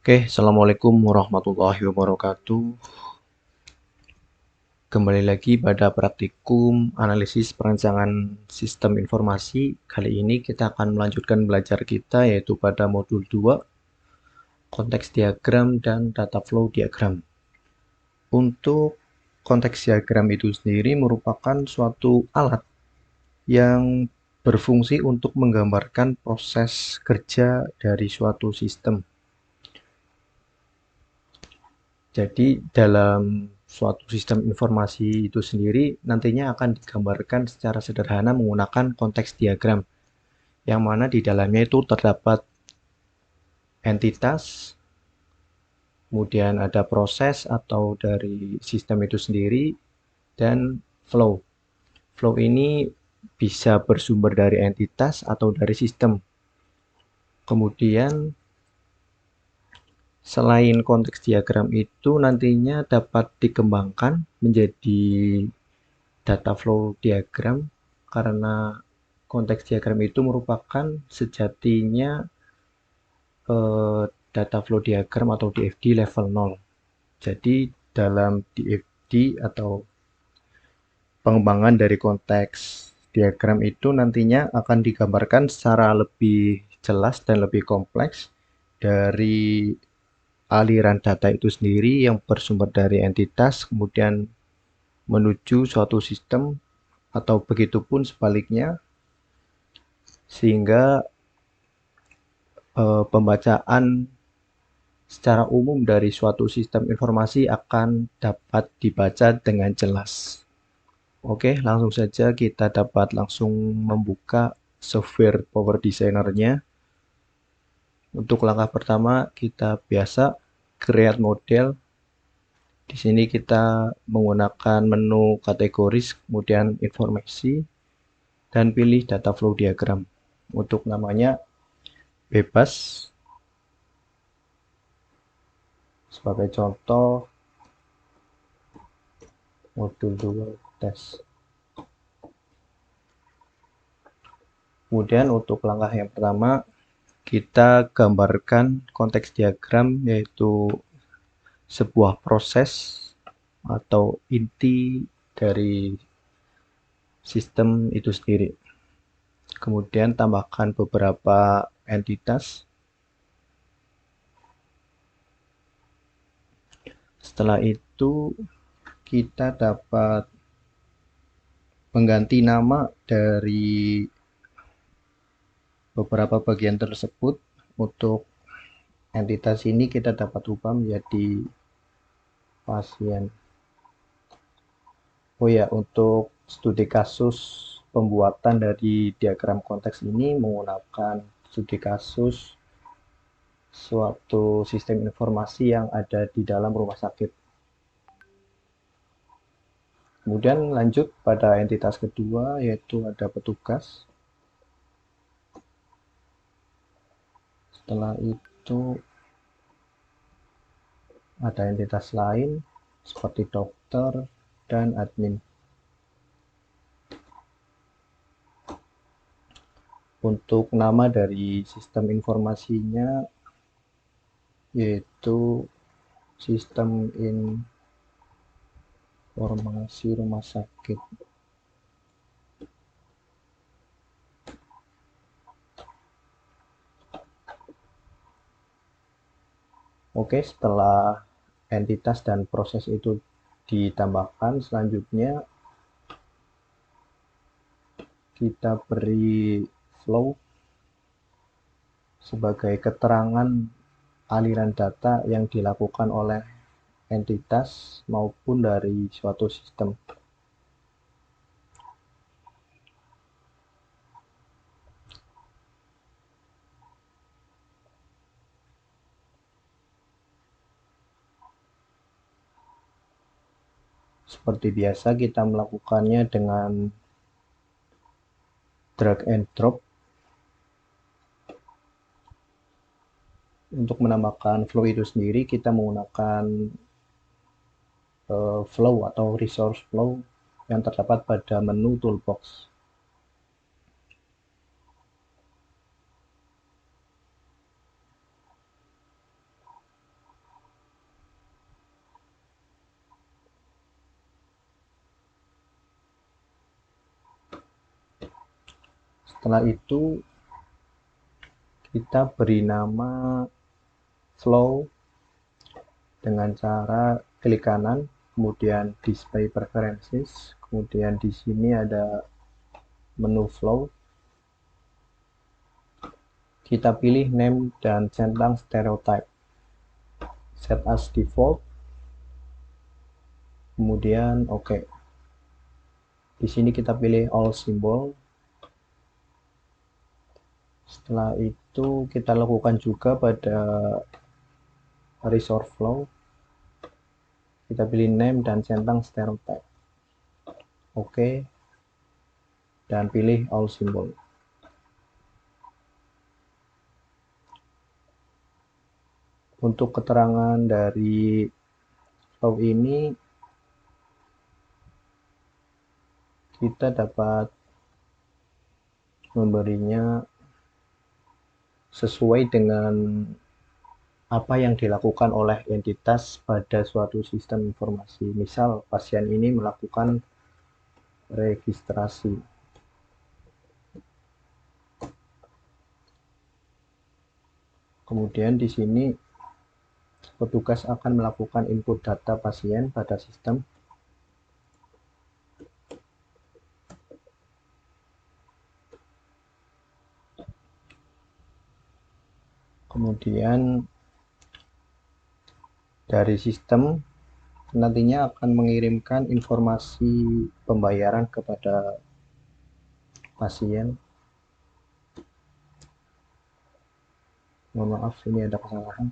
Oke, Assalamualaikum warahmatullahi wabarakatuh. Kembali lagi pada praktikum analisis perancangan sistem informasi. Kali ini kita akan melanjutkan belajar kita yaitu pada modul 2, konteks diagram dan data flow diagram. Untuk konteks diagram itu sendiri merupakan suatu alat yang berfungsi untuk menggambarkan proses kerja dari suatu sistem. Jadi dalam suatu sistem informasi itu sendiri nantinya akan digambarkan secara sederhana menggunakan konteks diagram, yang mana di dalamnya itu terdapat entitas, kemudian ada proses atau dari sistem itu sendiri, dan flow. Flow ini bisa bersumber dari entitas atau dari sistem. Kemudian selain konteks diagram itu nantinya dapat dikembangkan menjadi data flow diagram karena konteks diagram itu merupakan sejatinya data flow diagram atau DFD level 0. Jadi dalam DFD atau pengembangan dari konteks diagram itu nantinya akan digambarkan secara lebih jelas dan lebih kompleks dari aliran data itu sendiri yang bersumber dari entitas kemudian menuju suatu sistem atau begitupun sebaliknya, sehingga pembacaan secara umum dari suatu sistem informasi akan dapat dibaca dengan jelas. Oke, langsung saja kita dapat langsung membuka software Power Designer-nya. Untuk langkah pertama kita biasa create model. Di sini kita menggunakan menu kategoris, kemudian informasi, dan pilih data flow diagram. Untuk namanya bebas. Sebagai contoh, modul 2 tes. Kemudian untuk langkah yang pertama, kita gambarkan konteks diagram yaitu sebuah proses atau inti dari sistem itu sendiri. Kemudian tambahkan beberapa entitas. Setelah itu kita dapat mengganti nama dari beberapa bagian tersebut. Untuk entitas ini kita dapat ubah menjadi pasien. Oh ya, untuk studi kasus pembuatan dari diagram konteks ini menggunakan studi kasus suatu sistem informasi yang ada di dalam rumah sakit. Kemudian lanjut pada entitas kedua yaitu ada petugas. Setelah itu ada entitas lain seperti dokter dan admin. Untuk nama dari sistem informasinya yaitu sistem informasi rumah sakit. Oke, setelah entitas dan proses itu ditambahkan, selanjutnya kita beri flow sebagai keterangan aliran data yang dilakukan oleh entitas maupun dari suatu sistem. Seperti biasa kita melakukannya dengan drag and drop. Untuk menambahkan flow itu sendiri kita menggunakan flow atau resource flow yang terdapat pada menu toolbox. Setelah itu kita beri nama flow dengan cara klik kanan, kemudian display preferences, kemudian di sini ada menu flow. Kita pilih name dan centang stereotype, set as default, kemudian oke. Di sini kita pilih all symbol. Setelah itu kita lakukan juga pada resource flow. Kita pilih name dan centang stereotype. Oke. Dan pilih all symbol. Untuk keterangan dari flow ini kita dapat memberinya sesuai dengan apa yang dilakukan oleh entitas pada suatu sistem informasi. Misal pasien ini melakukan registrasi. Kemudian di sini petugas akan melakukan input data pasien pada sistem. Kemudian dari sistem nantinya akan mengirimkan informasi pembayaran kepada pasien. Mohon maaf, ini ada kesalahan.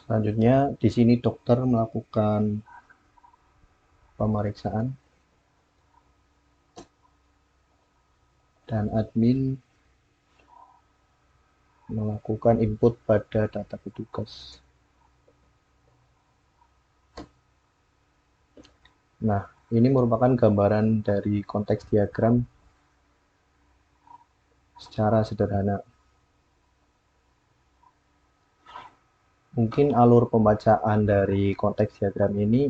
Selanjutnya, di sini dokter melakukan pemeriksaan dan admin melakukan input pada data petugas. Nah, ini merupakan gambaran dari konteks diagram secara sederhana. Mungkin alur pembacaan dari konteks diagram ini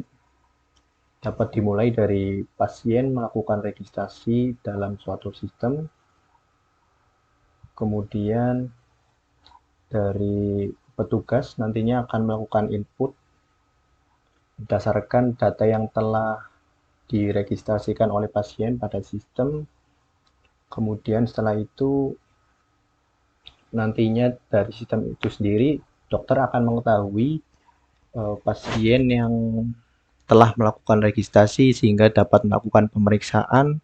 dapat dimulai dari pasien melakukan registrasi dalam suatu sistem, kemudian dari petugas nantinya akan melakukan input berdasarkan data yang telah diregistrasikan oleh pasien pada sistem. Kemudian setelah itu nantinya dari sistem itu sendiri dokter akan mengetahui pasien yang telah melakukan registrasi sehingga dapat melakukan pemeriksaan.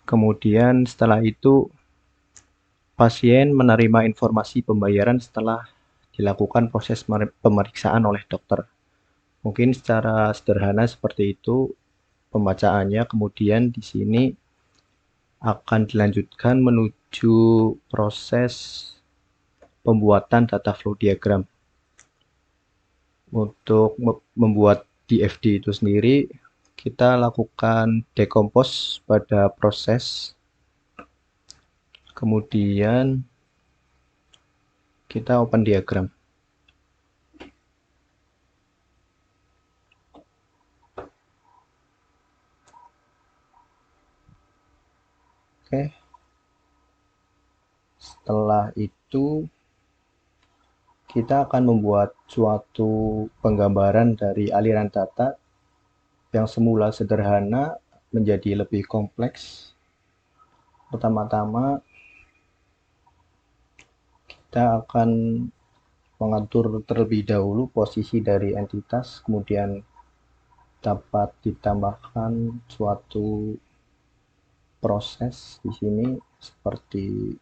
Kemudian setelah itu pasien menerima informasi pembayaran setelah dilakukan proses pemeriksaan oleh dokter. Mungkin secara sederhana seperti itu pembacaannya. Kemudian di sini akan dilanjutkan menuju proses pembuatan data flow diagram. Untuk membuat DFD itu sendiri, kita lakukan decompose pada proses. Kemudian kita open diagram. Oke. Setelah itu kita akan membuat suatu penggambaran dari aliran data yang semula sederhana menjadi lebih kompleks. Pertama-tama kita akan mengatur terlebih dahulu posisi dari entitas, kemudian dapat ditambahkan suatu proses di sini seperti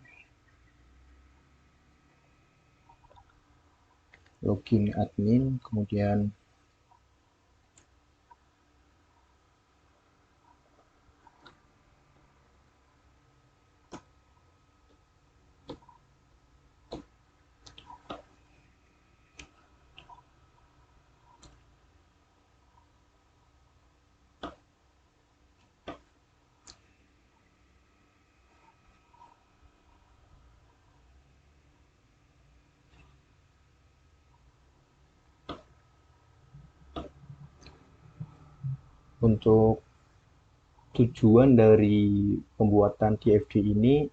login admin, kemudian Untuk tujuan dari pembuatan DFD ini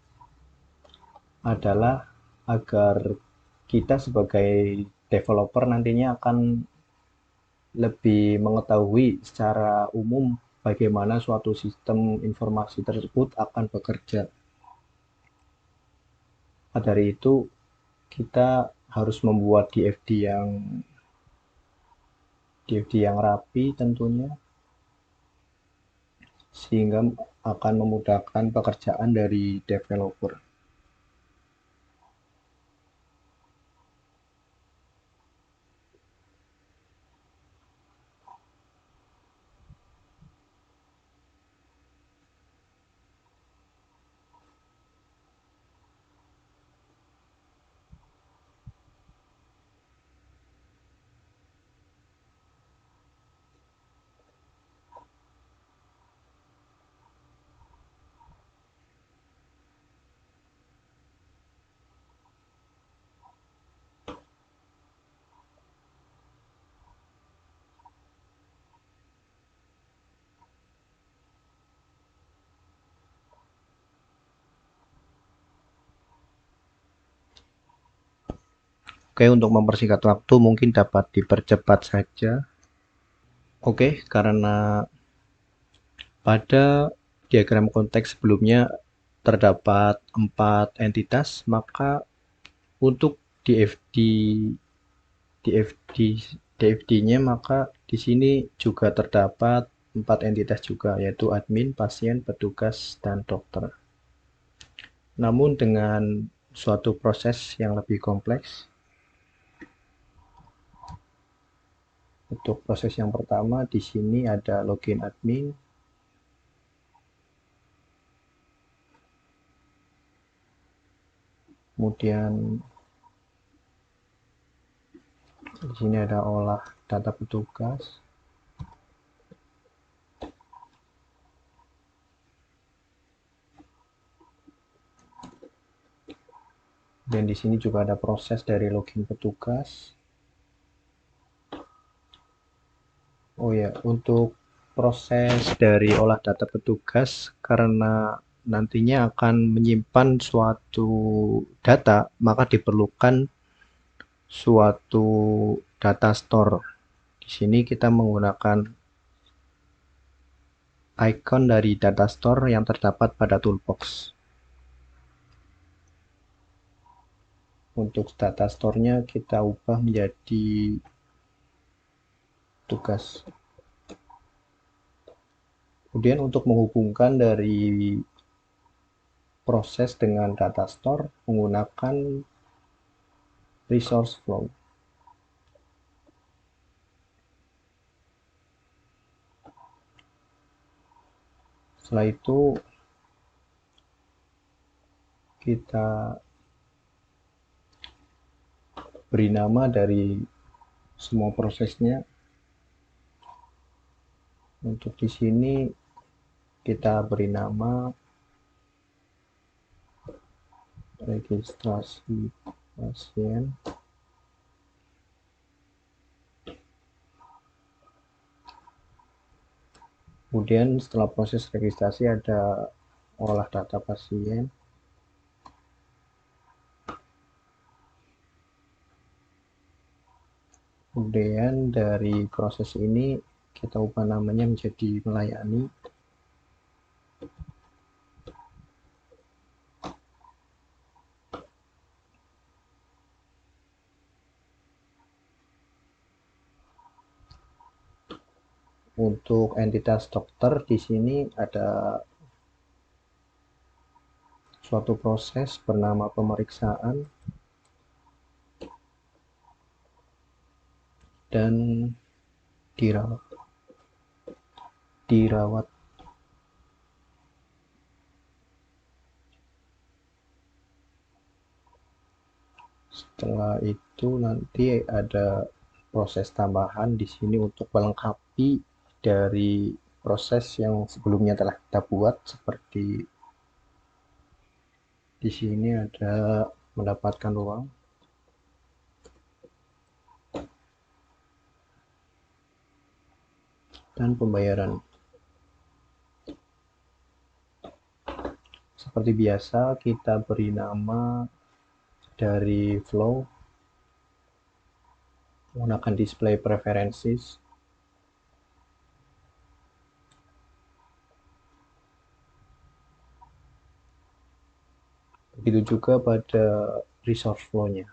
adalah agar kita sebagai developer nantinya akan lebih mengetahui secara umum bagaimana suatu sistem informasi tersebut akan bekerja. Dari itu, kita harus membuat DFD yang rapi tentunya, sehingga akan memudahkan pekerjaan dari developer. Oke, untuk mempersingkat waktu mungkin dapat dipercepat saja. Oke, karena pada diagram konteks sebelumnya terdapat 4 entitas, maka untuk DFD DFD DFD-nya maka di sini juga terdapat 4 entitas juga, yaitu admin, pasien, petugas, dan dokter. Namun dengan suatu proses yang lebih kompleks. Untuk proses yang pertama di sini ada login admin. Kemudian di sini ada olah data petugas. Dan di sini juga ada proses dari login petugas. Oh ya, untuk proses dari olah data petugas karena nantinya akan menyimpan suatu data, maka diperlukan suatu data store. Di sini kita menggunakan icon dari data store yang terdapat pada toolbox. Untuk data store-nya kita ubah menjadi tugas. Kemudian untuk menghubungkan dari proses dengan data store menggunakan resource flow. Setelah itu kita beri nama dari semua prosesnya. Untuk di sini kita beri nama registrasi pasien. Kemudian setelah proses registrasi ada olah data pasien. Kemudian dari proses ini kita ubah namanya menjadi melayani. Untuk entitas dokter di sini ada suatu proses bernama pemeriksaan dan dirawat. Setelah itu nanti ada proses tambahan di sini untuk melengkapi dari proses yang sebelumnya telah kita buat, seperti di sini ada mendapatkan uang dan pembayaran. Seperti biasa, kita beri nama dari flow menggunakan display preferences. Begitu juga pada resource flow-nya.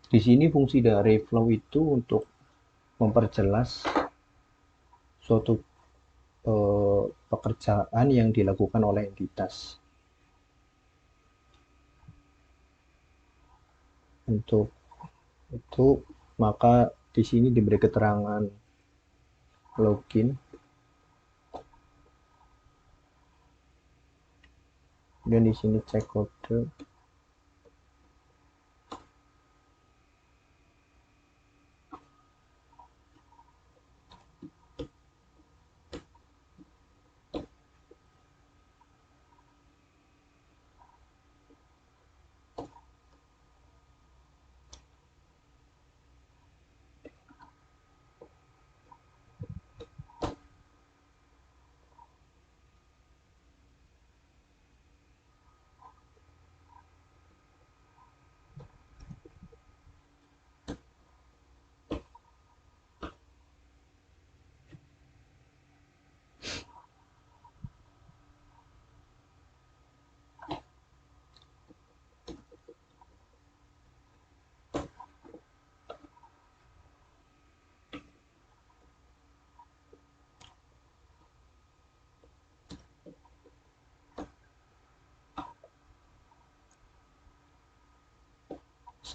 Di sini fungsi dari flow itu untuk memperjelas suatu pekerjaan yang dilakukan oleh entitas. Untuk itu, maka di sini diberi keterangan login, kemudian di sini cek kode.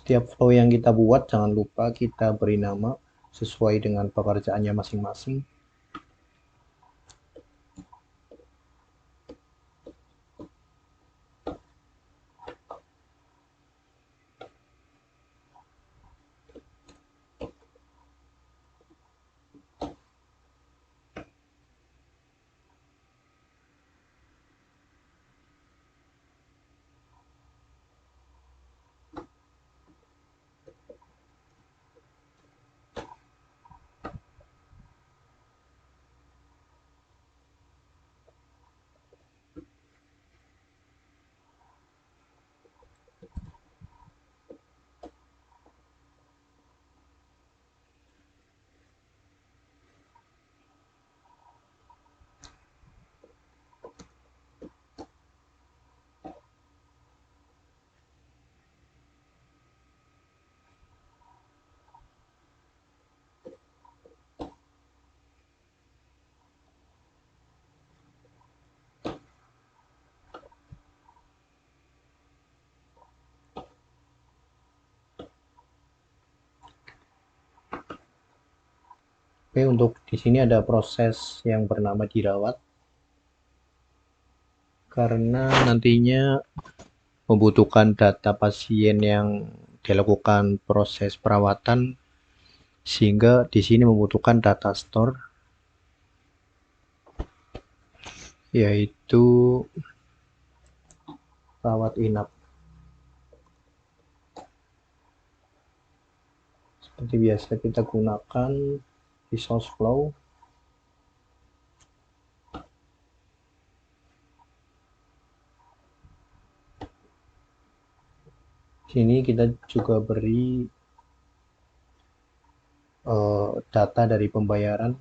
Setiap flow yang kita buat, jangan lupa kita beri nama sesuai dengan pekerjaannya masing-masing. Oke, untuk di sini ada proses yang bernama dirawat, karena nantinya membutuhkan data pasien yang dilakukan proses perawatan, sehingga di sini membutuhkan data store, yaitu rawat inap. Seperti biasa kita gunakan resource flow. Sini kita juga beri data dari pembayaran.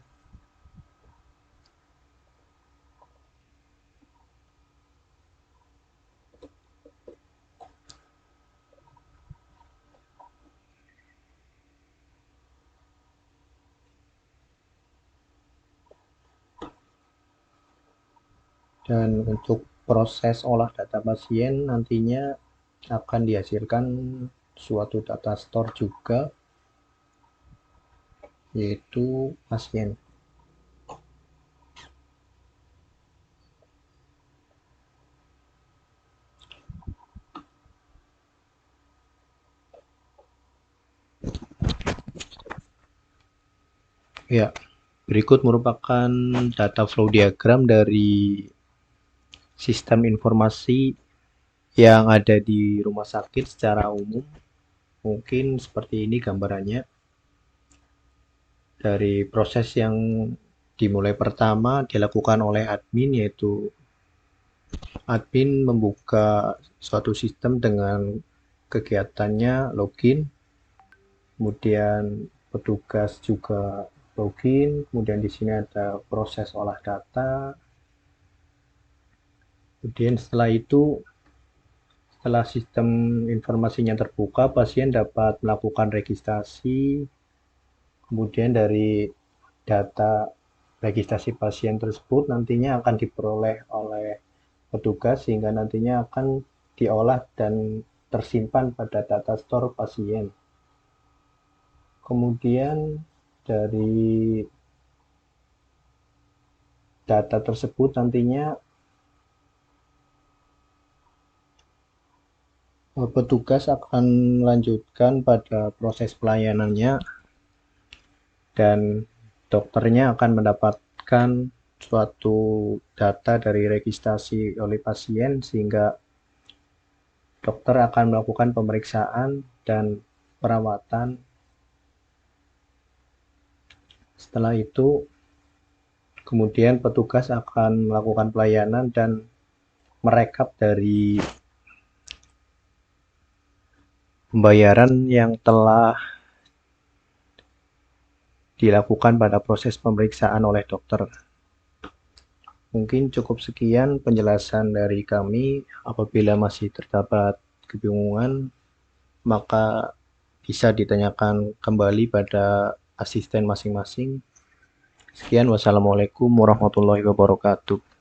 Dan untuk proses olah data pasien nantinya akan dihasilkan suatu data store juga, yaitu pasien. Ya, berikut merupakan data flow diagram dari sistem informasi yang ada di rumah sakit secara umum. Mungkin seperti ini gambarannya. Dari proses yang dimulai pertama dilakukan oleh admin, yaitu admin membuka suatu sistem dengan kegiatannya login, kemudian petugas juga login, kemudian di sini ada proses olah data, kemudian setelah itu, setelah sistem informasinya terbuka, pasien dapat melakukan registrasi, kemudian dari data registrasi pasien tersebut nantinya akan diperoleh oleh petugas sehingga nantinya akan diolah dan tersimpan pada data store pasien. Kemudian dari data tersebut nantinya petugas akan melanjutkan pada proses pelayanannya dan dokternya akan mendapatkan suatu data dari registrasi oleh pasien sehingga dokter akan melakukan pemeriksaan dan perawatan. Setelah itu, kemudian petugas akan melakukan pelayanan dan merekap dari pembayaran yang telah dilakukan pada proses pemeriksaan oleh dokter. Mungkin cukup sekian penjelasan dari kami. Apabila masih terdapat kebingungan, maka bisa ditanyakan kembali pada asisten masing-masing. Sekian, wassalamualaikum warahmatullahi wabarakatuh.